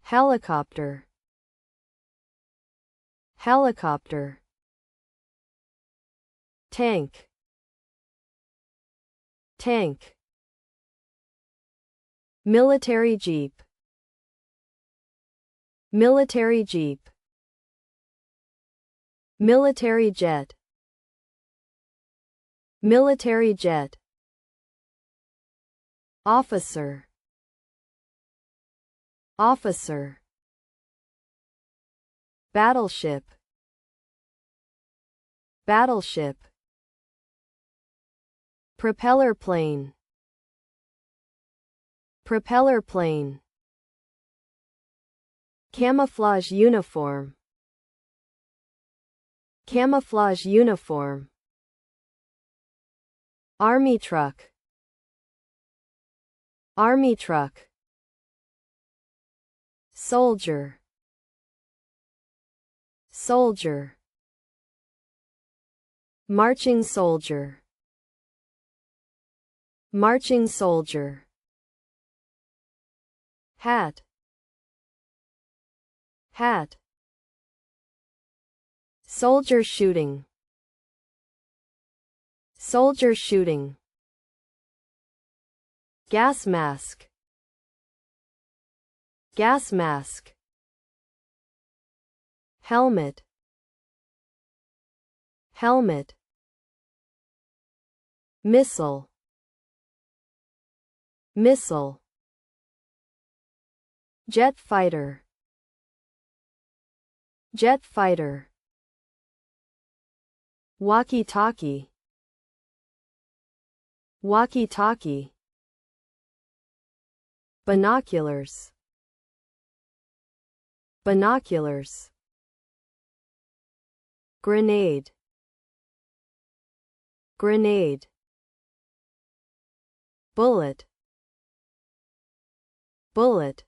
Helicopter. Helicopter. Tank. Tank. Military jeep. Military jeep. Military jet. Military jet. Officer. Officer. Battleship. Battleship. Propeller plane. Propeller plane. Camouflage uniform. Camouflage uniform. Army truck. Army truck. Soldier. Soldier. Marching soldier. Marching soldier. Hat. Hat. Soldier shooting. Soldier shooting. Gas mask. Gas mask. Helmet. Helmet. Missile. Missile. Jet fighter. Jet fighter. Walkie-talkie. Walkie-talkie. Binoculars. Binoculars. Grenade. Grenade. Bullet. Bullet.